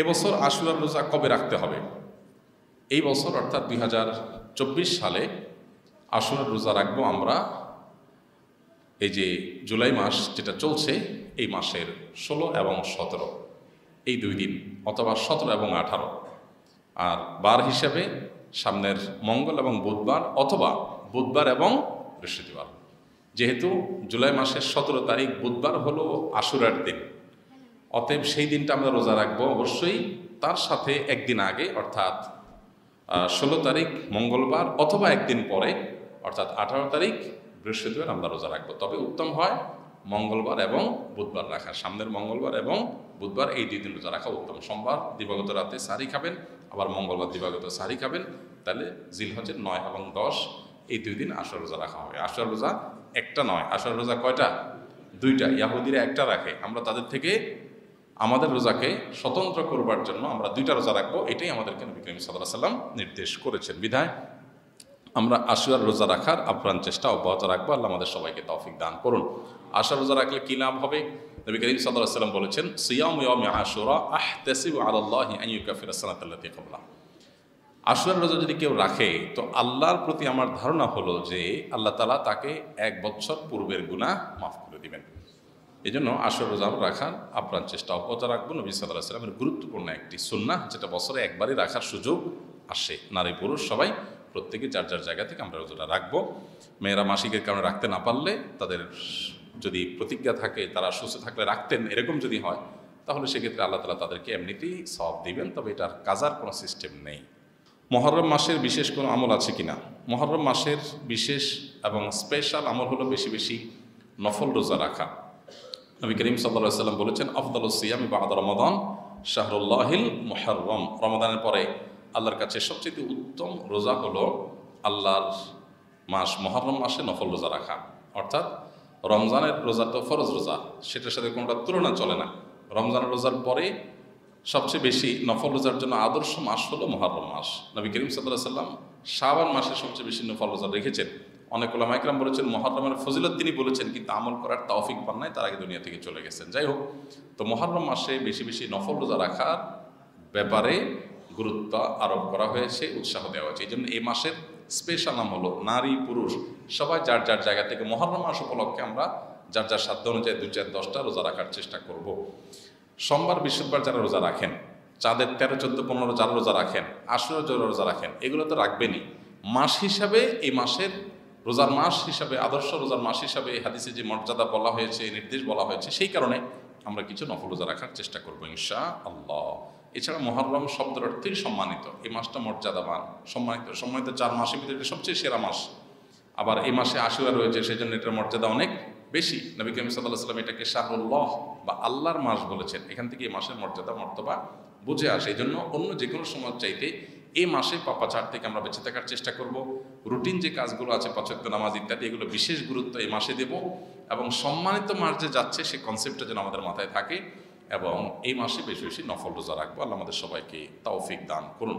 এবছর আশুরার রোজা কবে রাখতে হবে? এই বছর অর্থাৎ 2024 সালে আশুরার রোজা রাখবো আমরা এই যে জুলাই মাস যেটা চলছে এই মাসের 16 এবং 17 এই 2 দিন, অথবা 17 এবং 18। আর বার হিসাবে সামনের মঙ্গল এবং বুধবার, অথবা বুধবার এবং বৃহস্পতিবার। যেহেতু জুলাই মাসের 17 তারিখ বুধবার হলো আশুরার দিন, অতএব সেই দিনটা আমরা রোজা রাখবো অবশ্যই। তার সাথে একদিন আগে অর্থাৎ 16 তারিখ মঙ্গলবার, অথবা একদিন পরে অর্থাৎ 18 তারিখ বৃহস্পতিবার আমরা রোজা রাখবো। তবে উত্তম হয় মঙ্গলবার এবং বুধবার রাখা, সামনের মঙ্গলবার এবং বুধবার এই 2 দিন রোজা রাখা উত্তম। সোমবার দিবাগত রাতে সারি খাবেন, আবার মঙ্গলবার দিবাগত সারি খাবেন, তাহলে জিলহজের 9 এবং 10 এই 2 দিন আশুরা রোজা রাখা হবে। আশুরা রোজা একটা নয়, আশুরা রোজা কয়টা? 2টা। ইয়াহুদিরা একটা রাখে, আমরা তাদের থেকে আমাদের রোজাকে স্বতন্ত্র করবার জন্য আমরা 2টা রোজা রাখবো, এটাই আমাদেরকে নবী করিম সাল্লাল্লাহু আলাইহি ওয়াসাল্লাম নির্দেশ করেছেন। বিধায় আমরা আশুরার রোজা রাখার আপ্রাণ চেষ্টা অব্যাহত রাখবো। আল্লাহ আমাদের সবাইকে তৌফিক দান করুন। আশুরা রোজা রাখলে কি লাভ হবে? নবী করিম সাল্লাল্লাহু আলাইহি ওয়াসাল্লাম বলেছেন, সিয়ামু ইয়াউমি আশুরা আহতাসিবু আলাল্লাহি আন ইউকাফিরা সানাতাল্লাতী ক্বাবলা। আশুরার রোজা যদি কেউ রাখে তো আল্লাহর প্রতি আমার ধারণা হলো যে আল্লাহ তাআলা তাকে 1 বছর পূর্বের গুনাহ মাফ করে দিবেন। এই জন্য আশুরা রোজা রাখার আপ্রাণ চেষ্টা অব্যাহত রাখবো। নবী সাল্লাল্লাহু আলাইহি ওয়াসাল্লামের গুরুত্বপূর্ণ একটি সুন্নাহ, যেটা বছরে একবারই রাখার সুযোগ আসে। নারী পুরুষ সবাই প্রত্যেকে যার যার জায়গা থেকে আমরা রোজাটা রাখবো। মেয়েরা মাসিকের কারণে রাখতে না পারলে, তাদের যদি প্রতিজ্ঞা থাকে তারা সুস্থ থাকলে রাখতেন, এরকম যদি হয় তাহলে সেক্ষেত্রে আল্লাহ তাআলা তাদেরকে এমনিতেই সওয়াব দিবেন, তবে এটার কাজার কোনো সিস্টেম নেই। মুহররম মাসের বিশেষ কোনো আমল আছে কিনা? মুহররম মাসের বিশেষ এবং স্পেশাল আমল হলো বেশি বেশি নফল রোজা রাখা। নবী করিম সাল্লাল্লাহু আলাইহি ওয়াসাল্লাম বলেছেন, আফদালুস সিয়ামি বা'দা রমাদান শাহরুল্লাহিল মুহররম। রমাদানের পরে আল্লাহর কাছে সবচেয়ে উত্তম রোজা হলো আল্লাহর মাস মুহররম মাসে নফল রোজা রাখা। অর্থাৎ রমজানের রোজা তো ফরজ রোজা, সেটার সাথে কোনোটা তুলনা চলে না। রমজানের রোজার পরে সবচেয়ে বেশি নফল রোজার জন্য আদর্শ মাস হলো মুহররম মাস। নবী করিম সাল্লাল্লাহু আলাইহি ওয়াসাল্লাম শাবান মাসে সবচেয়ে বেশি নফল রোজা রেখেছেন। অনেক উলামা ইকরাম বলেছেন মুহররমের ফজিলত তিনি বলেছেন, কিন্তু আমল করার তৌফিক পান নাই, তার আগে দুনিয়া থেকে চলে গেছেন। যাই হোক, তো মুহররম মাসে বেশি বেশি নফল রোজা রাখার ব্যাপারে গুরুত্ব আরোপ করা হয়েছে, উৎসাহ দেওয়া হয়েছে। এই জন্য এই মাসের স্পেশাল নাম হলো নারী পুরুষ সবাই যার যার জায়গা থেকে মুহররম মাস উপলক্ষে আমরা যার যার সাধ্য অনুযায়ী 2, 4, 10টা রোজা রাখার চেষ্টা করব। সোমবার বৃহস্পতিবার যারা রোজা রাখেন, চাঁদের 13, 14, 15 যারা রোজা রাখেন, আশুরা যারা রোজা রাখেন, এগুলো তো রাখবেনই। মাস হিসাবে এই মাসের রোজার মাস হিসাবে, আদর্শ রোজার মাস হিসাবে হাদিসে যে মর্যাদা বলা হয়েছে, নির্দেশ বলা হয়েছে, সেই কারণে আমরা কিছু নফল রোজা রাখার চেষ্টা করবো ইনশাআল্লাহ। এছাড়া মুহররম শব্দের অর্থেই সম্মানিত। এই মাসটা মর্যাদাবান, সম্মানিত 4 মাসের ভিতরে সবচেয়ে সেরা মাস। আবার এই মাসে আশুরা রয়েছে, সেই জন্য এটার মর্যাদা অনেক বেশি। নবী করিম সাল্লাল্লাহু আলাইহি ওয়াসাল্লাম এটাকে শাহরুল্লাহ বা আল্লাহর মাস বলেছেন। এখান থেকে এই মাসের মর্যাদা মর্তবা বুঝে আসে। এই জন্য অন্য যে কোনো সময় চাইতে এই মাসে পাপাচার থেকে আমরা বেঁচে থাকার চেষ্টা করব। রুটিন যে কাজগুলো আছে, 5 ওয়াক্ত নামাজ ইত্যাদি, এগুলো বিশেষ গুরুত্ব এই মাসে দেব। এবং সম্মানিত মাস যে যাচ্ছে সে কনসেপ্টটা যেন আমাদের মাথায় থাকে, এবং এই মাসে বেশি বেশি নফল রোজা রাখবো। আল্লাহ আমাদের সবাইকে তৌফিক দান করুন।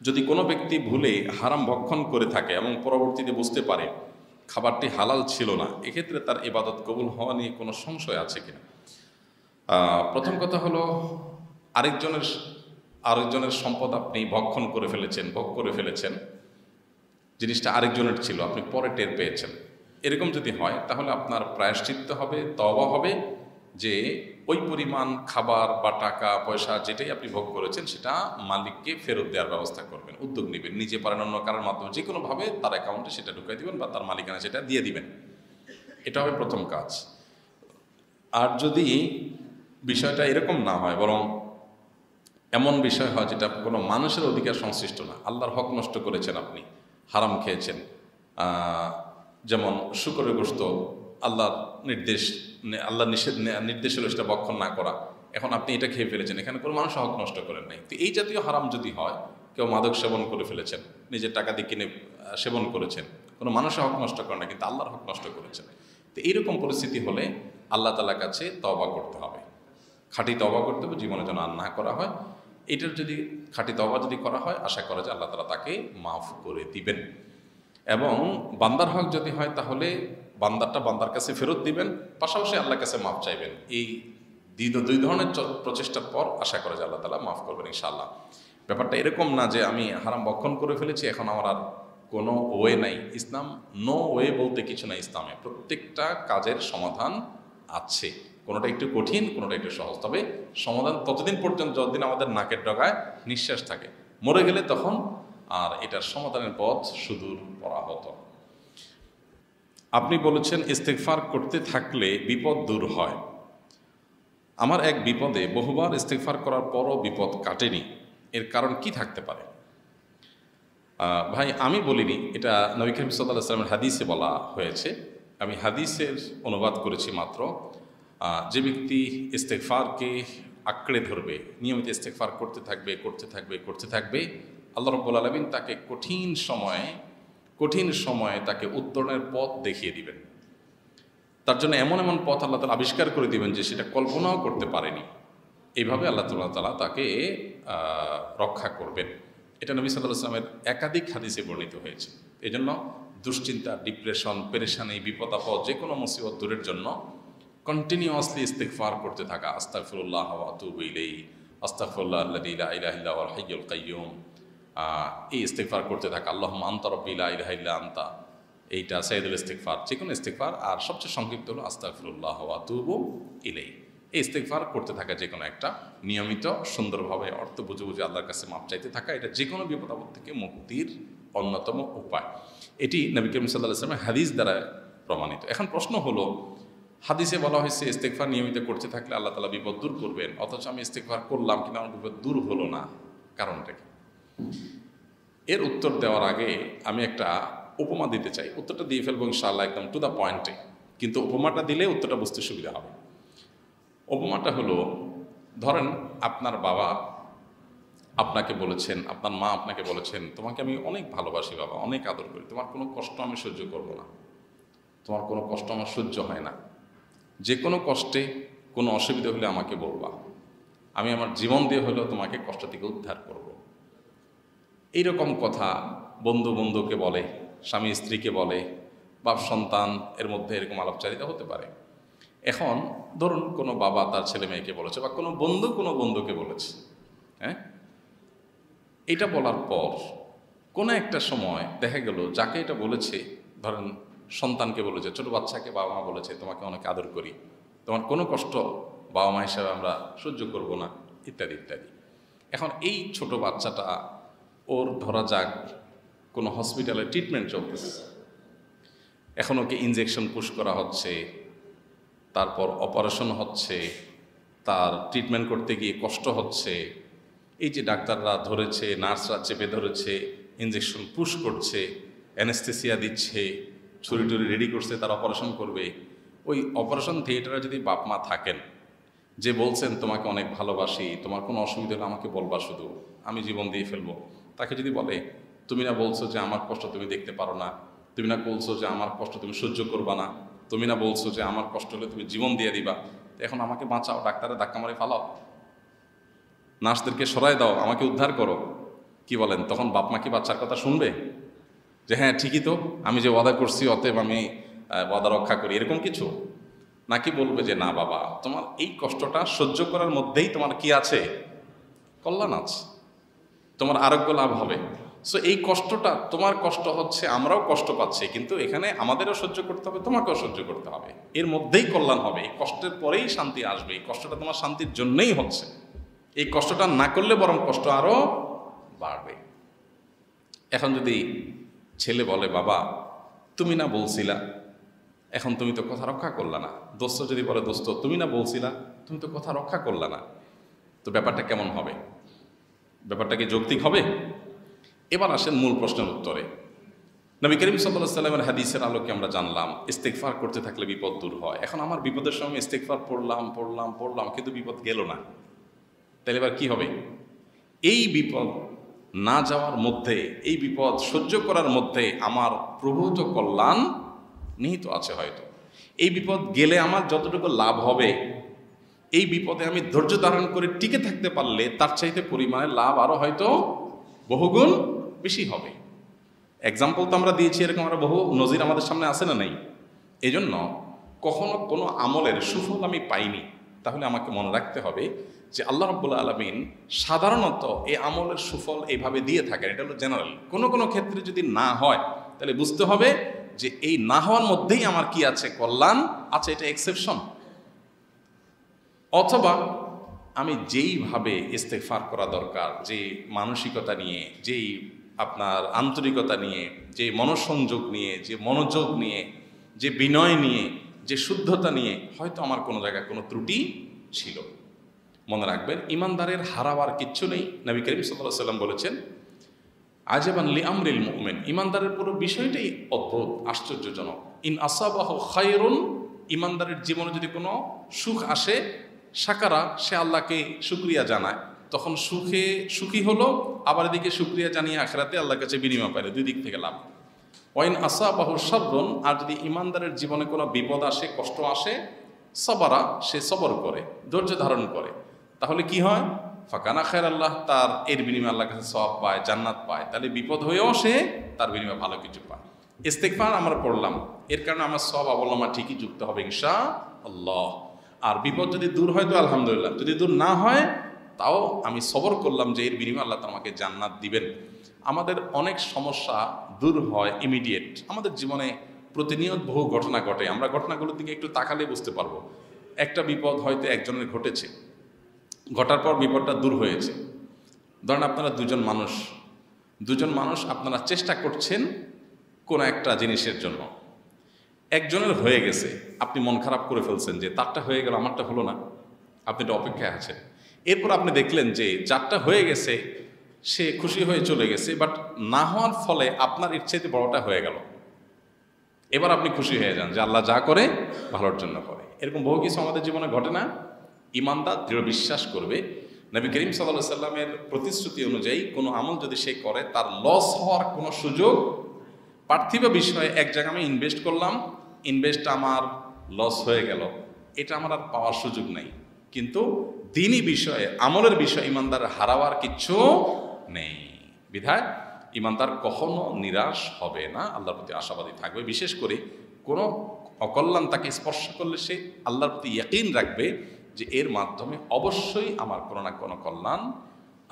যদি কোনো ব্যক্তি ভুলে হারাম ভক্ষণ করে থাকে এবং পরবর্তীতে বুঝতে পারে খাবারটি হালাল ছিল না, এক্ষেত্রে তার ইবাদত কবুল হওয়া নিয়ে কোনো সংশয় আছে কিনা? প্রথম কথা হলো, আরেকজনের সম্পদ আপনি ভক্ষণ করে ফেলেছেন, ভোগ করে ফেলেছেন, জিনিসটা আরেকজনের ছিল, আপনি পরে টের পেয়েছেন। এরকম যদি হয় তাহলে আপনার প্রায়শ্চিত্ত হবে, তওবা হবে, যে ওই পরিমাণ খাবার বা টাকা পয়সা যেটাই আপনি ভোগ করেছেন সেটা মালিককে ফেরত দেওয়ার ব্যবস্থা করবেন, উদ্যোগ নেবেন। নিজে পারেন, অন্য কারোর মাধ্যমে যে কোনোভাবে তার অ্যাকাউন্টে সেটা ঢুকিয়ে দিবেন বা তার মালিকানা সেটা দিয়ে দিবেন। এটা হবে প্রথম কাজ। আর যদি বিষয়টা এরকম না হয়, বরং এমন বিষয় হয় যেটা কোনো মানুষের অধিকার সংশ্লিষ্ট না, আল্লাহর হক নষ্ট করেছেন, আপনি হারাম খেয়েছেন, যেমন শুকরের গোশত, আল্লাহর নির্দেশ হলো সেটা ভক্ষণ না করা, এখন আপনি এটা খেয়ে ফেলেছেন, এখানে কোনো মানুষ হক নষ্ট করেন নাই। তো এই জাতীয় হারাম যদি হয়, কেউ মাদক সেবন করে ফেলেছেন, নিজের টাকা দিয়ে কিনে সেবন করেছেন, কোনো মানুষের হক নষ্ট করেন না, কিন্তু আল্লাহর হক নষ্ট করেছেন। তো এইরকম পরিস্থিতি হলে আল্লাহ তাআলার কাছে তওবা করতে হবে, খাঁটি তওবা করতে হবে, জীবনে যেন আর না করা হয়। এটার যদি খাঁটি তওবা যদি করা হয়, আশা করা যায় আল্লাহ তাআলা তাকে মাফ করে দিবেন। এবং বান্দার হক যদি হয় তাহলে বান্দারটা বান্দার কাছে ফেরত দিবেন, পাশাপাশি আল্লাহর কাছে মাফ চাইবেন। এই দুই ধরনের প্রচেষ্টার পর আশা করে যে আল্লাহ তাআলা মাফ করবেন ইনশাআল্লাহ। ব্যাপারটা এরকম না যে আমি হারাম ভক্ষণ করে ফেলেছি, এখন আমার আর কোনো ওয়ে নাই। ইসলাম নো ওয়ে বলতে কিছু নাই। ইসলামে প্রত্যেকটা কাজের সমাধান আছে, কোনোটা একটু কঠিন, কোনোটা একটু সহজ। তবে সমাধান ততদিন পর্যন্ত যতদিন আমাদের নাকের ডগায় নিঃশ্বাস থাকে। মরে গেলে তখন আর এটার সমাধানের পথ সুদূর পরাহত। আপনি বলেছেন ইস্তেগফার করতে থাকলে বিপদ দূর হয়। আমার এক বিপদে বহুবার ইস্তেগফার করার পরও বিপদ কাটেনি, এর কারণ কি থাকতে পারে? ভাই, আমি বলিনি, এটা নবী করিম সাল্লাল্লাহু আলাইহি ওয়াসাল্লামের হাদিসে বলা হয়েছে। আমি হাদিসের অনুবাদ করেছি মাত্র। যে ব্যক্তি ইস্তেগফারকে আঁকড়ে ধরবে, নিয়মিত ইস্তেগফার করতে থাকবে, আল্লাহ রাব্বুল আলামিন তাকে কঠিন সময়ে তাকে উত্তরণের পথ দেখিয়ে দিবেন। তার জন্য এমন এমন পথ আল্লাহ তাআলা আবিষ্কার করে দিবেন যে সেটা কল্পনাও করতে পারেনি। এইভাবে আল্লাহ তাআলা তাকে রক্ষা করবেন। এটা নবী সাল্লাল্লাহু আলাইহি ওয়াসাল্লামের একাধিক হাদিসে বর্ণিত হয়েছে। এই জন্য দুশ্চিন্তা, ডিপ্রেশন, পেরেশানি, বিপদ আপদ, যে কোনো মুসিবত দূরের জন্য কন্টিনিউয়াসলি ইস্তেগফার করতে থাকা, আস্তাগফিরুল্লাহ ওয়া আতুবু ইলাইহি, আস্তাগফিরুল্লাহ আল্লাযী লা ইলাহা ইল্লা হুয়াল হাইয়ুল কাইয়্যুম, এই ইস্তেগফার করতে থাকা। আল্লাহুম্মা আনতা রাব্বী লা ইলাহা ইল্লা আনতা, এইটা সাইয়্যিদুল ইস্তেগফার, যে কোনো ইস্তেগফার। আর সবচেয়ে সংক্ষিপ্ত হলো আস্তাগফিরুল্লাহ ওয়া আতুবু ইলাইহি। এই ইস্তেগফার করতে থাকা, যে কোনো একটা নিয়মিত সুন্দরভাবে অর্থ বুঝে আল্লাহর কাছে মাপ চাইতে থাকা, এটা যে কোনো বিপদ আপদ থেকে মুক্তির অন্যতম উপায়। এটি নবী করিম সাল্লাল্লাহু আলাইহি ওয়াসাল্লামের হাদিস দ্বারা প্রমাণিত। এখন প্রশ্ন হলো, হাদিসে বলা হয়েছে ইস্তেগফার নিয়মিত করতে থাকলে আল্লাহ তাআলা বিপদ দূর করবেন, অথচ আমি ইস্তেগফার করলাম কিন্তু আমার বিপদ দূর হলো না, কারণটা কি? এর উত্তর দেওয়ার আগে আমি একটা উপমা দিতে চাই। উত্তরটা দিয়ে ফেলবো ইনশাআল্লাহ একদম টু দ্য পয়েন্টে, কিন্তু উপমাটা দিলে উত্তরটা বুঝতে সুবিধা হবে। উপমাটা হলো, ধরেন আপনার বাবা আপনাকে বলেছেন, আপনার মা আপনাকে বলেছেন, তোমাকে আমি অনেক ভালোবাসি বাবা, অনেক আদর করি, তোমার কোনো কষ্ট আমি সহ্য করব না, তোমার কোনো কষ্ট আমার সহ্য হয় না, যে কোনো কষ্টে কোনো অসুবিধা হলে আমাকে বলবা, আমি আমার জীবন দিয়ে হলেও তোমাকে কষ্ট থেকে উদ্ধার করব। এইরকম কথা বন্ধুকে বলে, স্বামী স্ত্রীকে বলে, বাপ সন্তান এর মধ্যে এরকম আলাপচারিতা হতে পারে। এখন ধরুন কোনো বাবা তার ছেলে মেয়েকে বলেছে, বা কোনো বন্ধুকে বলেছে, হ্যাঁ, এটা বলার পর কোনো একটা সময় দেখা গেল যাকে এটা বলেছে, ধরেন সন্তানকে বলেছে, ছোট বাচ্চাকে বাবা মা বলেছে, তোমাকে অনেক আদর করি, তোমার কোনো কষ্ট বাবা মা হিসাবে আমরা সহ্য করব না, ইত্যাদি ইত্যাদি। এখন এই ছোট বাচ্চাটা, ওর ধরা যাক কোনো হসপিটালে ট্রিটমেন্ট চলতেছে, এখন ওকে ইনজেকশন পুশ করা হচ্ছে, তারপর অপারেশন হচ্ছে, তার ট্রিটমেন্ট করতে গিয়ে কষ্ট হচ্ছে। এই যে ডাক্তাররা ধরেছে, নার্সরা চেপে ধরেছে, ইনজেকশন পুশ করছে, অ্যানেস্থেসিয়া দিচ্ছে, ছুরি টুরি রেডি করছে, তার অপারেশন করবে। ওই অপারেশন থিয়েটারে যদি বাপ মা থাকেন, যে বলছেন তোমাকে অনেক ভালোবাসি, তোমার কোনো অসুবিধা হলে আমাকে বলবা, শুধু আমি জীবন দিয়ে ফেলবো, তাকে যদি বলে, তুমি না বলছো যে আমার কষ্ট তুমি দেখতে পারো না, তুমি না বলছো যে আমার কষ্ট তুমি সহ্য করবা না, তুমি না বলছো যে আমার কষ্ট হলে তুমি জীবন দিয়ে দিবা, এখন আমাকে বাঁচাও, ডাক্তারের ধাক্কা মারে ফালাও, নার্সদেরকে সরাই দাও, আমাকে উদ্ধার করো, কি বলেন? তখন বাপ মা কি বাচ্চার কথা শুনবে যে হ্যাঁ ঠিকই তো, আমি যে ওয়াদা করছি অতএব আমি ওয়াদা রক্ষা করি, এরকম কিছু? নাকি বলবে যে না বাবা, তোমার এই কষ্টটা সহ্য করার মধ্যেই তোমার কি আছে? কল্যাণ আছে, তোমার আরোগ্য লাভ হবে। সো এই কষ্টটা, তোমার কষ্ট হচ্ছে, আমরাও কষ্ট পাচ্ছি, কিন্তু এখানে আমাদেরও সহ্য করতে হবে, তোমাকেও সহ্য করতে হবে, এর মধ্যেই কল্যাণ হবে, এই কষ্টের পরেই শান্তি আসবে, এই কষ্টটা তোমার শান্তির জন্যই হচ্ছে, এই কষ্টটা না করলে বরং কষ্ট আরো বাড়বে। এখন যদি ছেলে বলে, বাবা তুমি না বলছিলা, এখন তুমি তো কথা রক্ষা করলা না, দোস্ত যদি বলে, দোস্ত তুমি না বলছিলা, তুমি তো কথা রক্ষা করলা না, তো ব্যাপারটা কেমন হবে? ব্যাপারটা কি যৌক্তিক হবে? এবার আসেন মূল প্রশ্নের উত্তরে। নবী করিম সাল্লাল্লাহু আলাইহি ওয়াসাল্লামের হাদিসের আলোকে আমরা জানলাম ইস্তেগফার করতে থাকলে বিপদ দূর হয়। এখন আমার বিপদের সময় ইস্তেগফার পড়লাম, কিন্তু বিপদ গেল না, তাহলে এবার কি হবে? এই বিপদ না যাওয়ার মধ্যে, এই বিপদ সহ্য করার মধ্যে আমার প্রভূত কল্যাণ নিহিত আছে। হয়তো এই বিপদ গেলে আমার যতটুকু লাভ হবে, এই বিপদে আমি ধৈর্য ধারণ করে টিকে থাকতে পারলে তার চাইতে পরিমাণে লাভ আরো হয়তো বহুগুণ বেশি হবে। এক্সাম্পল তো আমরা দিয়েছি, এরকম আমরা বহু নজির আমাদের সামনে আছে না নাই? এই জন্য কখনো কোনো আমলের সুফল আমি পাইনি, তাহলে আমাকে মনে রাখতে হবে যে আল্লাহ রাব্বুল আলামিন সাধারণত এই আমলের সুফল এইভাবে দিয়ে থাকেন। এটা হলো জেনারেল। কোনো কোনো ক্ষেত্রে যদি না হয় তাহলে বুঝতে হবে যে এই না হওয়ার মধ্যেই আমার কি আছে, কল্যাণ আছে, এটা এক্সেপশন। অথবা আমি যেইভাবে ইস্তেগফার করা দরকার, যে মানসিকতা নিয়ে, যেই আপনার আন্তরিকতা নিয়ে, যে মনোসংযোগ নিয়ে, যে মনোযোগ নিয়ে, যে বিনয় নিয়ে, যে শুদ্ধতা নিয়ে, হয়তো আমার কোনো জায়গায় কোনো ত্রুটি ছিল। মনে রাখবেন, ইমানদারের হারাবার কিচ্ছু নেই। নবী করিম সাল্লাল্লাহু আলাইহি ওয়াসাল্লাম বলেছেন, আজাবান লি আমরিল মুমিন, ইমানদারের পুরো বিষয়টাই অদ্ভুত, আশ্চর্যজনক। ইন আসাবাহু খায়রুন, ইমানদারের জীবনে যদি কোনো সুখ আসে, শাকারা, সে আল্লাহকে শুকরিয়া জানায়, তখন সুখী হলো, আবার এদিকে শুকরিয়া জানিয়ে আখিরাতে আল্লাহর কাছে বিনিময় পায়, দুই দিক থেকে লাভ। ওয়াইন আসাবাহু শাররুন, আর যদি ইমানদারের জীবনে কোনো বিপদ আসে, কষ্ট আসে, সবারা, সে সবর করে, ধৈর্য ধারণ করে, তাহলে কি হয়? ফাকানা খায়র আল্লাহ, তার এর বিনিময়ে আল্লাহর কাছে সওয়াব পায়, জান্নাত পায়। তাহলে বিপদ হয়েও সে তার বিনিময়ে ভালো কিছু পায়। ইস্তেগফার আমরা পড়লাম, এর কারণে আমার সওয়াব আমলনামা ঠিকই যুক্ত হবে ইনশাআল্লাহ। আর বিপদ যদি দূর হয় তো আলহামদুলিল্লাহ, যদি দূর না হয় তাও আমি সবর করলাম যে এর বিনিময়ে আল্লাহ আমাকে জান্নাত দিবেন। আমাদের অনেক সমস্যা দূর হয় ইমিডিয়েট। আমাদের জীবনে প্রতিনিয়ত বহু ঘটনা ঘটে, আমরা ঘটনাগুলোর দিকে একটু তাকালে বুঝতে পারবো। একটা বিপদ হয়তো একজনের ঘটেছে, ঘটার পর বিপদটা দূর হয়েছে। ধরেন আপনারা দুজন মানুষ আপনারা চেষ্টা করছেন কোনো একটা জিনিসের জন্য, একজনের হয়ে গেছে, আপনি মন খারাপ করে ফেলছেন যে তারটা হয়ে গেল, আমারটা হলো না, আপনি এটা অপেক্ষায় আছেন। এরপর আপনি দেখলেন যে যারটা হয়ে গেছে সে খুশি হয়ে চলে গেছে, বাট না হওয়ার ফলে আপনার ইচ্ছেতে বড়টা হয়ে গেল। এবার আপনি খুশি হয়ে যান যে আল্লাহ যা করে ভালোর জন্য করে। এরকম বহু কিছু আমাদের জীবনে ঘটে না? ইমানদার দৃঢ় বিশ্বাস করবে নবী করিম সাল্লাল্লাহু আলাইহি সাল্লামের প্রতিশ্রুতি অনুযায়ী কোনো আমল যদি সে করে, তার লস হওয়ার কোনো সুযোগ, পার্থিব বিষয়ে এক জায়গায় আমি ইনভেস্ট করলাম, ইনভেস্ট আমার লস হয়ে গেল, এটা আমার আর পাওয়ার সুযোগ নেই। কিন্তু দ্বীনি বিষয়ে, আমলের বিষয়ে ইমানদার হারাবার কিচ্ছু নেই। বিধায় ইমানদার কখনো নিরাশ হবে না, আল্লাহর প্রতি আশাবাদী থাকবে। বিশেষ করে কোনো অকল্যাণ তাকে স্পর্শ করলে সে আল্লাহর প্রতি ইয়াকিন রাখবে যে এর মাধ্যমে অবশ্যই আমার কোনো না কোনো কল্যাণ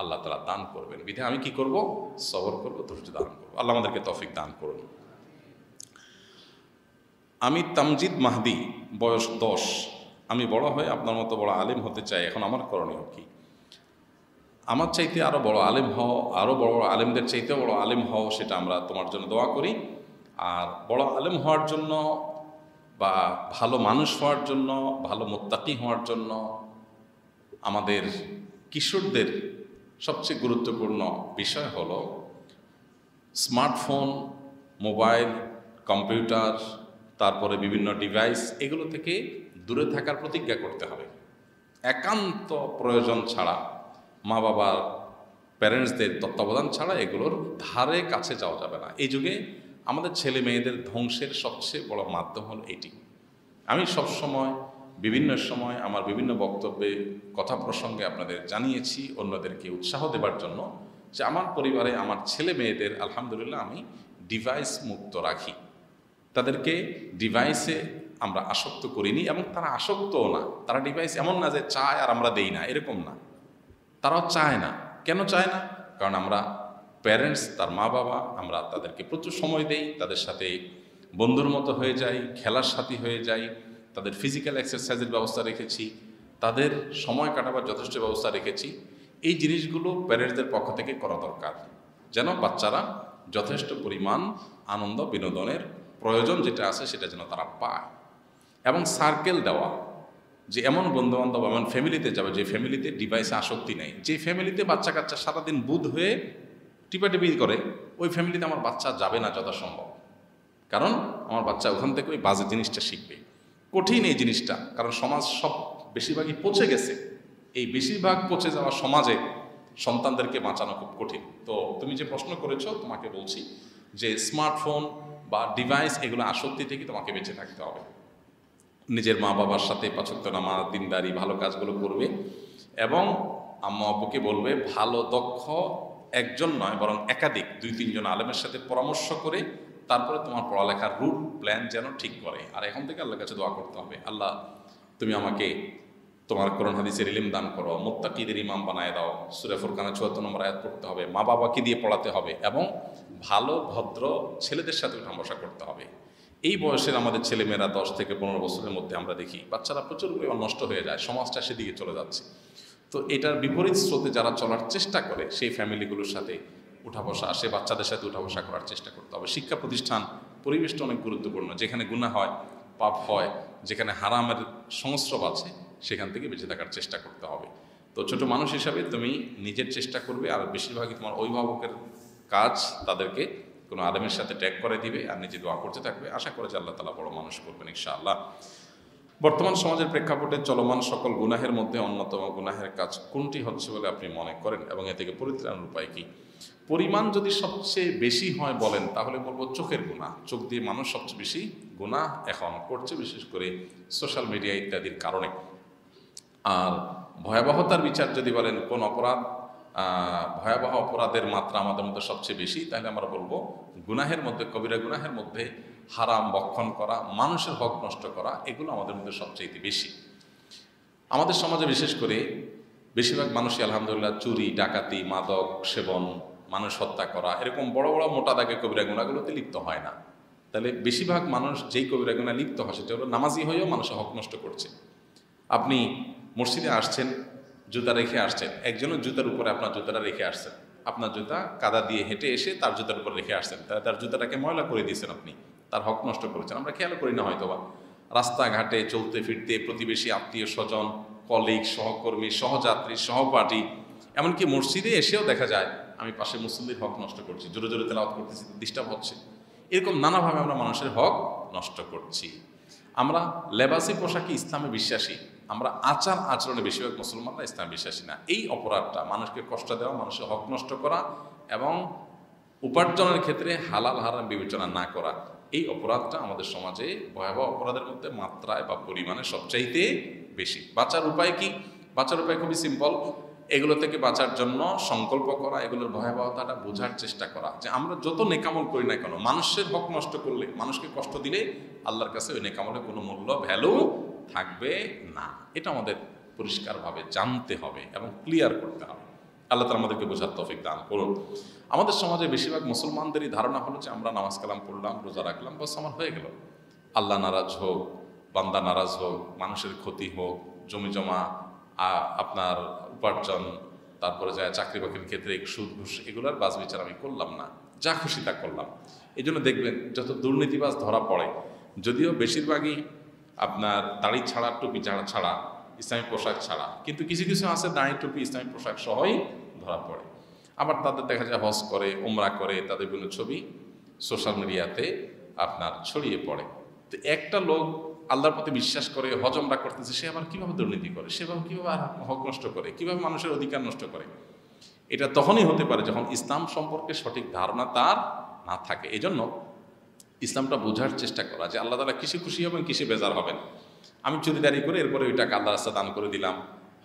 আল্লাহ তাআলা দান করবেন। বিধায় আমি কি করব? সবর করব, ধৈর্য ধারণ করব। আল্লাহ আমাদেরকে তৌফিক দান করুন। আমি তামজিদ মাহদি, বয়স 10। আমি বড় হয়ে আপনার মতো বড় আলেম হতে চাই, এখন আমার করণীয় কি? আমার চাইতে আরও বড় আলেম হও, আরও বড় বড় আলেমদের চাইতেও বড় আলেম হও, সেটা আমরা তোমার জন্য দোয়া করি। আর বড় আলেম হওয়ার জন্য বা ভালো মানুষ হওয়ার জন্য, ভালো মুত্তাকি হওয়ার জন্য আমাদের কিশোরদের সবচেয়ে গুরুত্বপূর্ণ বিষয় হলো স্মার্টফোন, মোবাইল, কম্পিউটার, তারপরে বিভিন্ন ডিভাইস, এগুলো থেকে দূরে থাকার প্রতিজ্ঞা করতে হবে। একান্ত প্রয়োজন ছাড়া, মা বাবার, প্যারেন্টসদের তত্ত্বাবধান ছাড়া এগুলোর ধারে কাছে যাওয়া যাবে না। এই যুগে আমাদের ছেলে মেয়েদের ধ্বংসের সবচেয়ে বড় মাধ্যম হলো এটি। আমি সবসময় বিভিন্ন সময় আমার বিভিন্ন বক্তব্যে কথা প্রসঙ্গে আপনাদের জানিয়েছি, অন্যদেরকে উৎসাহ দেবার জন্য, যে আমার পরিবারে আমার ছেলে মেয়েদের আলহামদুলিল্লাহ আমি ডিভাইস মুক্ত রাখি। তাদেরকে ডিভাইসে আমরা আসক্ত করিনি, এবং তারা আসক্তও না। তারা ডিভাইস এমন না যে চায় আর আমরা দেই না, এরকম না। তারাও চায় না। কেন চায় না? কারণ আমরা প্যারেন্টস, তার মা বাবা, আমরা তাদেরকে প্রচুর সময় দেই, তাদের সাথে বন্ধুর মতো হয়ে যাই, খেলার সাথী হয়ে যাই, তাদের ফিজিক্যাল এক্সারসাইজের ব্যবস্থা রেখেছি, তাদের সময় কাটাবার যথেষ্ট ব্যবস্থা রেখেছি। এই জিনিসগুলো প্যারেন্টসদের পক্ষ থেকে করা দরকার, যেন বাচ্চারা যথেষ্ট পরিমাণ আনন্দ বিনোদনের প্রয়োজন যেটা আছে সেটা যেন তারা পায়। এবং সার্কেল দেওয়া, যে এমন বন্ধুবান্ধব, এমন ফ্যামিলিতে যাবে যে ফ্যামিলিতে ডিভাইসে আসক্তি নেই। যে ফ্যামিলিতে বাচ্চা কাচ্চা সারাদিন বুধ হয়ে টিপাটিপি করে, ওই ফ্যামিলিতে আমার বাচ্চা যাবে না যথাসম্ভব। কারণ আমার বাচ্চা ওখান থেকে ওই বাজে জিনিসটা শিখবে। কঠিন এই জিনিসটা, কারণ সমাজ সব বেশিরভাগই পচে গেছে। এই বেশিরভাগ পচে যাওয়া সমাজে সন্তানদেরকে বাঁচানো খুব কঠিন। তো তুমি যে প্রশ্ন করেছো, তোমাকে বলছি যে স্মার্টফোন বা ডিভাইস, এগুলো আসক্তি থেকে তোমাকে বেঁচে থাকতে হবে। নিজের মা বাবার সাথে ৫ ওয়াক্ত নামাজ, দিনদারি, ভালো কাজগুলো করবে, এবং আম্মা আব্বুকে বলবে ভালো দক্ষ একজন নয় বরং একাধিক ২-৩ জন আলেমের সাথে পরামর্শ করে তারপরে তোমার পড়ালেখার রুট প্ল্যান যেন ঠিক করে। আর এখন থেকে আল্লাহর কাছে দোয়া করতে হবে, আল্লাহ তুমি আমাকে তোমার কোরআন হাদিসের ইলম দান করো, মুত্তাকিদের ইমাম বানায় দাও, সূরা ফুরকানের ৭৪ নম্বর আয়াত পড়তে হবে, মা বাবাকে দিয়ে পড়াতে হবে এবং ভালো ভদ্র ছেলেদের সাথে উঠা বসা করতে হবে। এই বয়সের আমাদের ছেলেমেয়েরা 10 থেকে 15 বছরের মধ্যে আমরা দেখি বাচ্চারা প্রচুর পরিমাণ নষ্ট হয়ে যায়, সমাজটা সেদিকে চলে যাচ্ছে। তো এটার বিপরীত স্রোতে যারা চলার চেষ্টা করে সেই ফ্যামিলিগুলোর সাথে উঠা বসা, সে বাচ্চাদের সাথে উঠা বসা করার চেষ্টা করতে হবে। শিক্ষা প্রতিষ্ঠান পরিবেশটা অনেক গুরুত্বপূর্ণ। যেখানে গুনাহ হয়, পাপ হয়, যেখানে হারামের সংস্রব আছে, সেখান থেকে বেঁচে থাকার চেষ্টা করতে হবে। তো ছোট মানুষ হিসাবে তুমি নিজের চেষ্টা করবে, আর বেশিরভাগই তোমার অভিভাবকের কাজ তাদেরকে কোনো আলেমের সাথে ট্যাগ করে দিবে আর নিজে দোয়া করতে থাকবে। আশা করে যে আল্লাহ তাআলা বড় মানুষ করবেন ইনশাআল্লাহ। বর্তমান সমাজের প্রেক্ষাপটে চলমান সকল গুনাহের মধ্যে অন্যতম গুনাহের কাজ কোনটি হচ্ছে বলে আপনি মনে করেন এবং এ থেকে পরিত্রাণের উপায় কি? পরিমাণ যদি সবচেয়ে বেশি হয় বলেন তাহলে বলবো চোখের গুনাহ। চোখ দিয়ে মানুষ সবচেয়ে বেশি গুনাহ এখন করছে, বিশেষ করে সোশ্যাল মিডিয়া ইত্যাদির কারণে। আর ভয়াবহতার বিচার যদি বলেন কোন অপরাধ ভয়াবহ অপরাধের মাত্রা আমাদের মধ্যে সবচেয়ে বেশি, তাহলে আমরা বলবো গুনাহের মধ্যে, কবিরা গুনাহের মধ্যে হারাম ভক্ষণ করা, মানুষের হক নষ্ট করা, এগুলো আমাদের মধ্যে সবচেয়ে বেশি। আমাদের সমাজে বিশেষ করে বেশিরভাগ মানুষই আলহামদুলিল্লাহ চুরি, ডাকাতি, মাদক সেবন, মানুষ হত্যা করা, এরকম বড় বড় মোটা দাগে কবিরা গুনাহগুলোতে লিপ্ত হয় না। তাহলে বেশিরভাগ মানুষ যেই কবিরা গুনাহে লিপ্ত হয় সেটা হলো নামাজি হয়েও মানুষের হক নষ্ট করছে। আপনি মসজিদে আসছেন, জুতা রেখে আসছেন, একজনের জুতার উপরে আপনার জুতাটা রেখে আসছেন, আপনার জুতা কাদা দিয়ে হেঁটে এসে তার জুতার উপর রেখে আসছেন, তাহলে তার জুতাটাকে ময়লা করে দিয়েছেন, আপনি তার হক নষ্ট করেছেন। আমরা খেয়াল করি না হয়তোবা। রাস্তাঘাটে চলতে ফিরতে প্রতিবেশী, আত্মীয় স্বজন, কলিগ, সহকর্মী, সহযাত্রী, সহপাঠী, এমনকি মসজিদে এসেও দেখা যায় আমি পাশে মুসল্লির হক নষ্ট করছি, জোরে জোরে তেলাওয়াত করতেছি, ডিস্টার্ব হচ্ছে। এরকম নানাভাবে আমরা মানুষের হক নষ্ট করছি। আমরা লেবাসি পোশাকে ইসলামে বিশ্বাসী, আমরা আচার আচরণে বেশিরভাগ মুসলমানরা ইসলামে বিশ্বাসী না। এই অপরাধটা, মানুষকে কষ্ট দেওয়া, মানুষের হক নষ্ট করা এবং উপার্জনের ক্ষেত্রে হালাল হারাম বিবেচনা না করা, এই অপরাধটা আমাদের সমাজে ভয়াবহ অপরাধের মধ্যে মাত্রায় বা পরিমাণে সবচাইতে বেশি। বাঁচার উপায় কি? বাঁচার উপায় খুবই সিম্পল। এগুলো থেকে বাঁচার জন্য সংকল্প করা, এগুলোর ভয়াবহতাটা বোঝার চেষ্টা করা, যে আমরা যত নেকামল করি না কেন, মানুষের হক নষ্ট করলে, মানুষকে কষ্ট দিলে আল্লাহর কাছে ওই নেকামলের কোনো মূল্য, ভ্যালু থাকবে না। এটা আমাদের পরিষ্কারভাবে জানতে হবে এবং ক্লিয়ার করতে হবে। আল্লাহ তাআলা আমাদেরকে বোঝার তৌফিক দান করুন। আমাদের সমাজে বেশিরভাগ মুসলমানদেরই ধারণা হলো যে আমরা নামাজ কালাম পড়লাম, রোজা রাখলাম, বাস আমার হয়ে গেল। আল্লাহ নারাজ হোক, বান্দা নারাজ হোক, মানুষের ক্ষতি হোক, জমি জমা, আপনার উপার্জন, তারপরে যায় চাকরি বাকরির ক্ষেত্রে সুদ ঘুষ, এগুলোর বাজ বিচার আমি করলাম না, যা খুশি তা করলাম। এই জন্য দেখবেন যত দুর্নীতিবাজ ধরা পড়ে, যদিও বেশিরভাগই আপনার দাড়ি ছাড়া, টুপি ছাড়া, ইসলামী পোশাক ছাড়া, কিন্তু কিছু কিছু আছে দাড়ি টুপি ইসলামী পোশাক সহই ধরা পড়ে। আবার তাদের দেখা যায় হজ করে, উমরা করে, তাদের বিভিন্ন ছবি সোশ্যাল মিডিয়াতে আপনার ছড়িয়ে পড়ে। তো একটা লোক আল্লাহর প্রতি বিশ্বাস করে, হজ উমরা করতেছে, সে আবার কীভাবে দুর্নীতি করে, সেভাবে কীভাবে হক নষ্ট করে, কীভাবে মানুষের অধিকার নষ্ট করে? এটা তখনই হতে পারে যখন ইসলাম সম্পর্কে সঠিক ধারণা তার না থাকে। এই জন্য ইসলামটা বোঝার চেষ্টা করা, যে আল্লাহ তাআলা কিসে খুশি হবেন, কিসে বেজার হবেন। আমি চুরিদারি করে এরপরে ওইটাকে আল্লাহ রাস্তা দান করে দিলাম,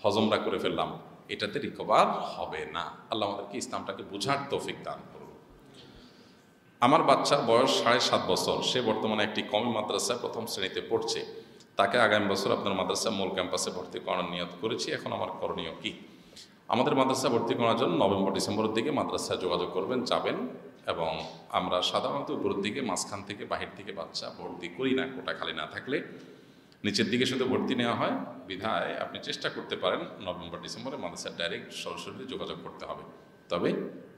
হজমরা করে ফেললাম, এটাতে রিকভার হবে না। আল্লাহ আমাদেরকে ইসলামটাকে বোঝার তৌফিক দান করুন। আমার বাচ্চার বয়স 7.5 বছর, সে বর্তমানে একটি কওমি মাদ্রাসায় প্রথম শ্রেণীতে পড়ছে। তাকে আগামী বছর আপনার মাদ্রাসা মূল ক্যাম্পাসে ভর্তি করার নিয়ত করেছি। এখন আমার করণীয় কি? আমাদের মাদ্রাসা ভর্তি করার জন্য নভেম্বর ডিসেম্বরের দিকে মাদ্রাসায় যোগাযোগ করবেন, যাবেন। এবং আমরা সাধারণত উপরের দিকে, মাঝখান থেকে, বাহির থেকে বাচ্চা ভর্তি করি না, কোটা খালি না থাকলে নিচের দিকে শুধু ভর্তি নেওয়া হয়। বিধায় আপনি চেষ্টা করতে পারেন নভেম্বর ডিসেম্বরে মাদ্রাসায় ডাইরেক্ট সরাসরি যোগাযোগ করতে হবে। তবে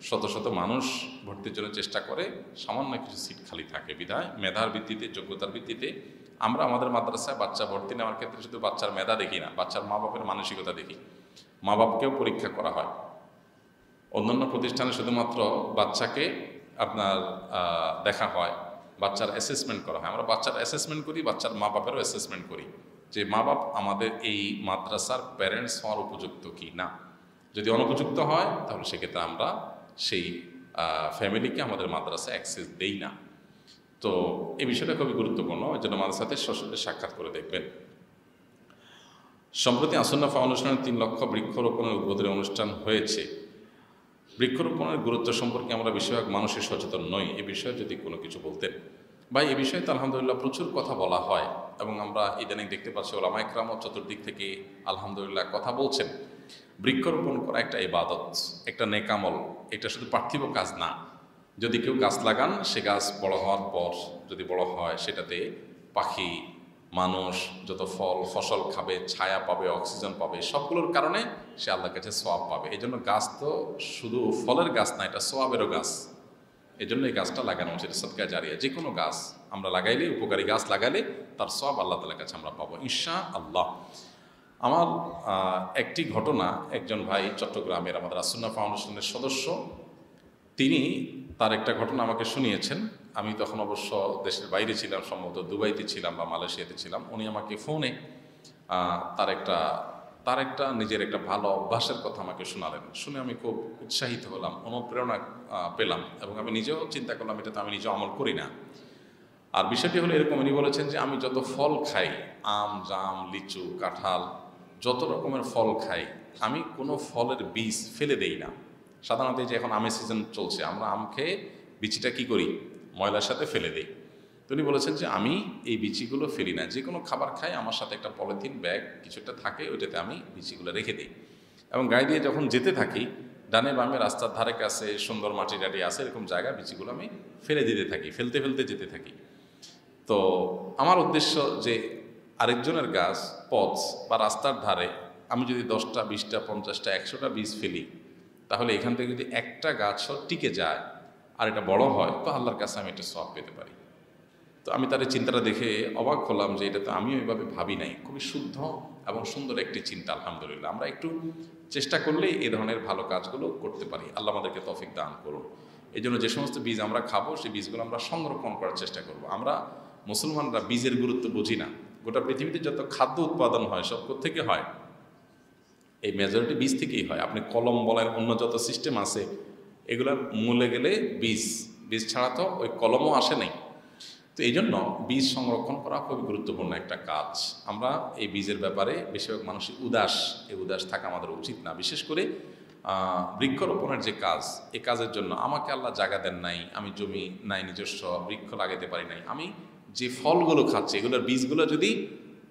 শত শত মানুষ ভর্তির জন্য চেষ্টা করে, সামান্য কিছু সিট খালি থাকে। বিধায় মেধার ভিত্তিতে, যোগ্যতার ভিত্তিতে আমরা আমাদের মাদ্রাসায় বাচ্চা ভর্তি নেওয়ার ক্ষেত্রে শুধু বাচ্চার মেধা দেখি না, বাচ্চার মা বাপের মানসিকতা দেখি। মা বাপকেও পরীক্ষা করা হয়। অন্যান্য প্রতিষ্ঠানে শুধুমাত্র বাচ্চাকে আপনার দেখা হয়, বাচ্চার অ্যাসেসমেন্ট করা হয়। আমরা বাচ্চার অ্যাসেসমেন্ট করি, বাচ্চার মা বাপেরও অ্যাসেসমেন্ট করি, যে মা বাপ আমাদের এই মাদ্রাসার প্যারেন্টস হওয়ার উপযুক্ত কি না। যদি অনুপযুক্ত হয় তাহলে সেক্ষেত্রে আমরা সেই ফ্যামিলিকে আমাদের মাদ্রাসায় অ্যাক্সেস দেই না। তো এই বিষয়টা খুবই গুরুত্বপূর্ণ, এই জন্য মাদ্রাসাতে সরাসরি সাক্ষাৎ করে দেখবেন। সম্প্রতি আসন্না ফাউন্ডেশনের 3 লক্ষ বৃক্ষরোপণের উদ্বোধনী অনুষ্ঠান হয়েছে। বৃক্ষরোপণের গুরুত্ব সম্পর্কে আমরা বেশিরভাগ মানুষই সচেতন নই। এ বিষয়ে যদি কোনো কিছু বলতেন। ভাই, এ বিষয়ে তো আলহামদুলিল্লাহ প্রচুর কথা বলা হয় এবং আমরা ইদানিং দেখতে পাচ্ছি ওলামা ইকরামও চতুর্দিক থেকে আলহামদুলিল্লাহ কথা বলছেন, বৃক্ষরোপণ করা একটা ইবাদত, একটা নেকামল, এটা শুধু পার্থিব কাজ না। যদি কেউ গাছ লাগান, সে গাছ বড় হওয়ার পর যদি বড় হয়, সেটাতে পাখি, মানুষ যত ফল ফসল খাবে, ছায়া পাবে, অক্সিজেন পাবে, সবগুলোর কারণে সে আল্লাহর কাছে সওয়াব পাবে। এই জন্য গাছ তো শুধু ফলের গাছ না, এটা সওয়াবেরও গাছ। এই জন্য এই গাছটা লাগানো উচিত, সদকা জারিয়া। যে কোনো গাছ আমরা লাগাইলে, উপকারী গাছ লাগালে তার সওয়াব আল্লাহ তাআলার কাছে আমরা পাবো ইনশাআল্লাহ। আমার একটি ঘটনা, একজন ভাই চট্টগ্রামের আমাদের আসুন্নাহ ফাউন্ডেশনের সদস্য, তিনি তার একটা ঘটনা আমাকে শুনিয়েছেন। আমি তখন অবশ্য দেশের বাইরে ছিলাম, সম্ভবত দুবাইতে ছিলাম বা মালয়েশিয়াতে ছিলাম। উনি আমাকে ফোনে তার একটা নিজের একটা ভালো অভ্যাসের কথা আমাকে শোনালেন। শুনে আমি খুব উৎসাহিত হলাম, অনুপ্রেরণা পেলাম, এবং আমি নিজেও চিন্তা করলাম এটা তো আমি নিজেও আমল করি না। আর বিষয়টি হলো এরকম, উনি বলেছেন যে আমি যত ফল খাই, আম, জাম, লিচু, কাঁঠাল, যত রকমের ফল খাই, আমি কোনো ফলের বীজ ফেলে দেই না। সাধারণত এই যে এখন আমের সিজন চলছে, আমরা আম খেয়ে বিচিটা কী করি, ময়লার সাথে ফেলে দিই। তো উনি বলেছেন যে আমি এই বিচিগুলো ফেলি না। যে কোনো খাবার খাই, আমার সাথে একটা পলিথিন ব্যাগ কিছুটা থাকে, ওইটাতে আমি বিচিগুলো রেখে দিই, এবং গায়ে দিয়ে যখন যেতে থাকি, ডানে বামে রাস্তার ধারে কাছে সুন্দর মাটি টাটি আছে, এরকম জায়গায় বিচিগুলো আমি ফেলে দিতে থাকি, ফেলতে ফেলতে যেতে থাকি। তো আমার উদ্দেশ্য যে আরেকজনের গাছ, পথ বা রাস্তার ধারে আমি যদি 10টা, 20টা, 50টা, 100টা বীজ ফেলি, তাহলে এখান থেকে যদি একটা গাছও টিকে যায় আর এটা বড় হয়, তো আল্লাহর কাছে আমি একটা সওয়াব পেতে পারি। তো আমি তার এই চিন্তাটা দেখে অবাক হলাম যে এটা তো আমিও এইভাবে ভাবি নাই। খুবই শুদ্ধ এবং সুন্দর একটি চিন্তা, আলহামদুলিল্লাহ। আমরা একটু চেষ্টা করলেই এই ধরনের ভালো কাজগুলো করতে পারি। আল্লাহ আমাদেরকে তৌফিক দান করুন। এই জন্য যে সমস্ত বীজ আমরা খাবো, সেই বীজগুলো আমরা সংরক্ষণ করার চেষ্টা করব। আমরা মুসলমানরা বীজের গুরুত্ব বুঝি না। গোটা পৃথিবীতে যত খাদ্য উৎপাদন হয়, সব থেকে হয়, এই মেজরিটি বীজ থেকেই হয়। আপনি কলম বলেন, অন্য যত সিস্টেম আছে, এগুলোর মূলে গেলে বীজ, বীজ ছাড়া তো ওই কলমও আসে নাই। তো এই জন্য বীজ সংরক্ষণ করা খুবই গুরুত্বপূর্ণ একটা কাজ। আমরা এই বীজের ব্যাপারে বেশিরভাগ মানুষই উদাস, এই উদাস থাকা আমাদের উচিত না। বিশেষ করে বৃক্ষরোপণের যে কাজ, এই কাজের জন্য আমাকে আল্লাহ জায়গা দেন নাই, আমি জমি নাই, নিজস্ব বৃক্ষ লাগাতে পারি নাই, আমি যে ফলগুলো খাচ্ছি, এগুলোর বীজগুলো যদি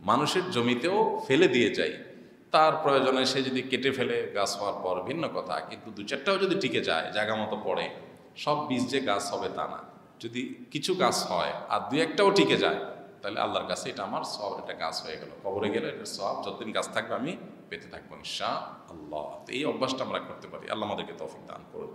মানুষের জমিতেও ফেলে দিয়ে যাই, তার প্রয়োজনে সে যদি কেটে ফেলে গাছ হওয়ার পর ভিন্ন কথা, কিন্তু 2-4টাও যদি টিকে যায়, জায়গা মতো পড়ে, সব বীজ যে গাছ হবে তা না। যদি কিছু গাছ হয় আর 2-1টাও টিকে যায়, তাহলে আল্লাহর কাছে এটা আমার সওয়াব, একটা গাছ হয়ে গেল। কবরে গেলে এটা সওয়াব, যতদিন গাছ থাকবে আমি পেতে থাকবো ইনশাআল্লাহ। তো এই অভ্যাসটা আমরা করতে পারি। আল্লাহ আমাদেরকে তৌফিক দান করুন।